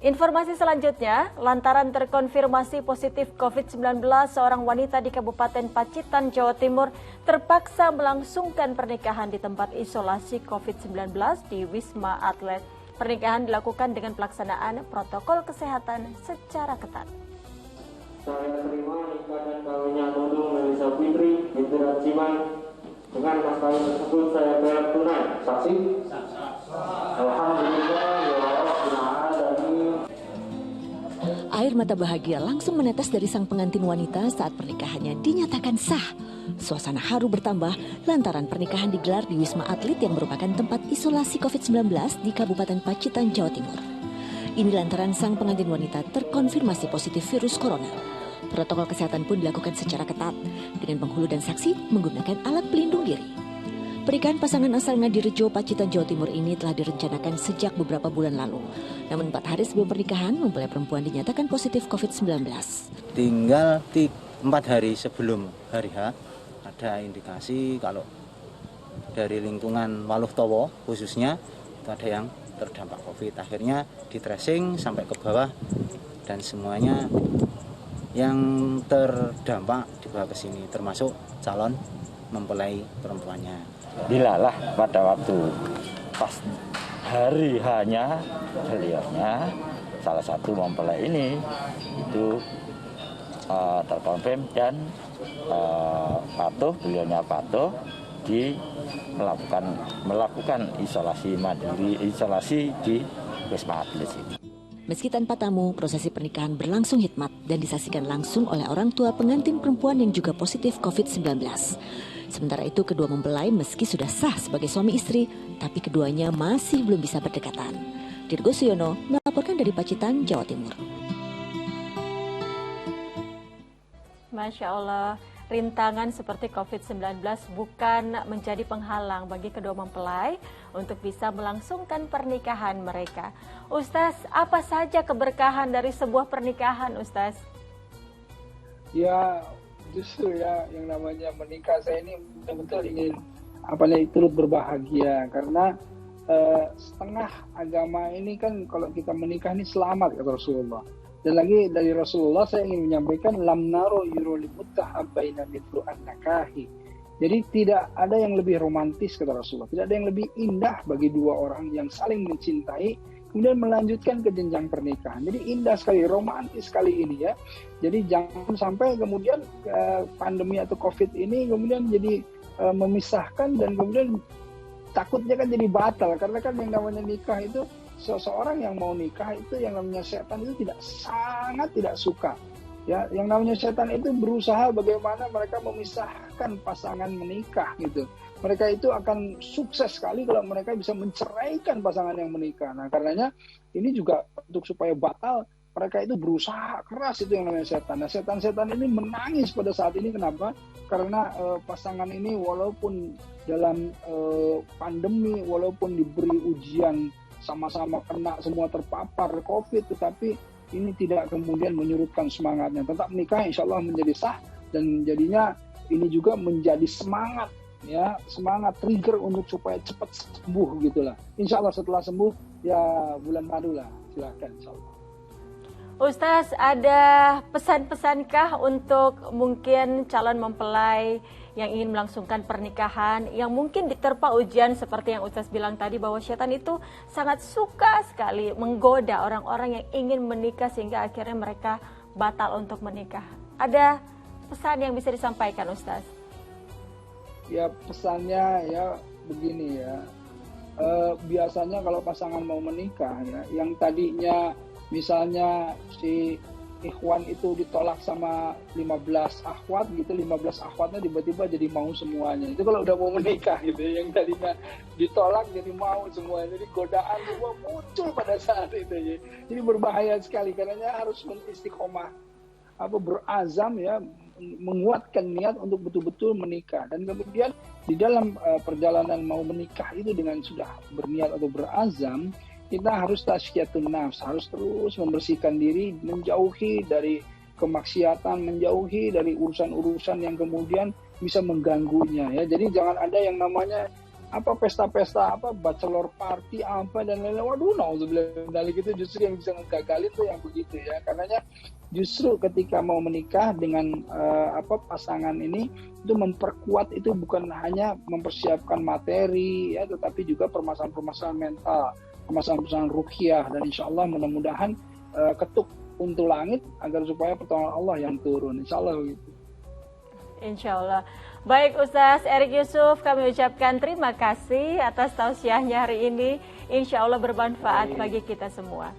Informasi selanjutnya, lantaran terkonfirmasi positif COVID-19, seorang wanita di Kabupaten Pacitan, Jawa Timur terpaksa melangsungkan pernikahan di tempat isolasi COVID-19 di Wisma Atlet. Pernikahan dilakukan dengan pelaksanaan protokol kesehatan secara ketat. Saya terima nikah dan kawinnya Nunung Melisa Fitri binti Rajiman. Dengan mas kawin tersebut saya bayar tunai. Saksi? Alhamdulillah ya Rabbil alamin. Air mata bahagia langsung menetes dari sang pengantin wanita saat pernikahannya dinyatakan sah. Suasana haru bertambah lantaran pernikahan digelar di Wisma Atlet yang merupakan tempat isolasi COVID-19 di Kabupaten Pacitan, Jawa Timur. Ini lantaran sang pengantin wanita terkonfirmasi positif virus corona. Protokol kesehatan pun dilakukan secara ketat dengan penghulu dan saksi menggunakan alat pelindung diri. Pernikahan pasangan asal Ngadirejo, Pacitan, Jawa Timur ini telah direncanakan sejak beberapa bulan lalu. Namun 4 hari sebelum pernikahan, mempelai perempuan dinyatakan positif COVID-19. Tinggal 4 hari sebelum hari H, ada indikasi kalau dari lingkungan Waluh Towo khususnya, itu ada yang terdampak COVID. Akhirnya di tracing sampai ke bawah dan semuanya yang terdampak dibawa ke sini, termasuk calon mempelai perempuannya. Dilalah pada waktu pas hari hanya beliaunya salah satu mempelai ini itu terkonfirm dan beliaunya patuh melakukan isolasi mandiri, isolasi di Wisma Atlet ini. Meski tanpa tamu, prosesi pernikahan berlangsung hikmat dan disaksikan langsung oleh orang tua pengantin perempuan yang juga positif COVID-19. Sementara itu, kedua mempelai meski sudah sah sebagai suami istri, tapi keduanya masih belum bisa berdekatan. Dirgo Suyono melaporkan dari Pacitan, Jawa Timur. Masya Allah, rintangan seperti COVID-19 bukan menjadi penghalang bagi kedua mempelai untuk bisa melangsungkan pernikahan mereka. Ustaz, apa saja keberkahan dari sebuah pernikahan, Ustaz? Ya, justru ya yang namanya menikah, saya ini betul-betul ingin turut berbahagia karena setengah agama ini kan kalau kita menikah ini selamat kata Rasulullah. Dan lagi dari Rasulullah saya ingin menyampaikan lam naro yurul mutahabbaina mithlu an-nakahi. Jadi tidak ada yang lebih romantis kata Rasulullah, tidak ada yang lebih indah bagi dua orang yang saling mencintai kemudian melanjutkan ke jenjang pernikahan. Jadi indah sekali, romantis sekali ini ya. Jadi jangan sampai kemudian pandemi atau COVID ini kemudian jadi memisahkan dan kemudian takutnya kan jadi batal. Karena kan yang namanya nikah itu, seseorang yang mau nikah itu yang namanya setan itu sangat tidak suka. Ya, yang namanya setan itu berusaha bagaimana mereka memisahkan pasangan menikah gitu. Mereka itu akan sukses sekali kalau mereka bisa menceraikan pasangan yang menikah. Nah, karenanya ini juga untuk supaya batal, mereka itu berusaha keras, itu yang namanya setan. Nah, setan-setan ini menangis pada saat ini. Kenapa? Karena pasangan ini walaupun dalam pandemi, walaupun diberi ujian, sama-sama kena, semua terpapar COVID, tetapi ini tidak kemudian menyurutkan semangatnya. Tetap menikah insya Allah menjadi sah, dan jadinya ini juga menjadi semangat, ya, semangat trigger untuk supaya cepat sembuh gitulah. Insya Allah setelah sembuh ya bulan madu lah, silakan insya Allah. Ustaz, ada pesan-pesankah untuk mungkin calon mempelai yang ingin melangsungkan pernikahan, yang mungkin diterpa ujian seperti yang Ustaz bilang tadi, bahwa setan itu sangat suka sekali menggoda orang-orang yang ingin menikah sehingga akhirnya mereka batal untuk menikah. Ada pesan yang bisa disampaikan, Ustaz? Ya, pesannya ya begini ya, biasanya kalau pasangan mau menikah ya, yang tadinya misalnya si ikhwan itu ditolak sama 15 akhwat gitu, 15 akhwatnya tiba-tiba jadi mau semuanya. Itu kalau udah mau menikah gitu, yang tadinya ditolak jadi mau semuanya. Jadi godaan semua muncul pada saat itu ya. Jadi berbahaya sekali, karena harus istiqomah, berazam ya, menguatkan niat untuk betul-betul menikah. Dan kemudian di dalam perjalanan mau menikah itu dengan sudah berniat atau berazam, kita harus tazkiyatun nafs, harus terus membersihkan diri, menjauhi dari kemaksiatan, menjauhi dari urusan-urusan yang kemudian bisa mengganggunya ya. Jadi jangan ada yang namanya apa pesta-pesta apa bachelor party apa dan lain-lain. Waduh, nauzubillah dari itu justru yang bisa ngegagalin tuh yang begitu ya. Karenanya justru ketika mau menikah dengan pasangan ini itu memperkuat, itu bukan hanya mempersiapkan materi ya, tetapi juga permasalahan-permasalahan mental, permasalahan-permasalahan ruhiyah, dan insya Allah mudah-mudahan ketuk untuk langit agar supaya pertolongan Allah yang turun, insya Allah begitu. Insya Allah. Baik Ustaz Erik Yusuf, kami ucapkan terima kasih atas tausiahnya hari ini. Insya Allah bermanfaat bagi kita semua.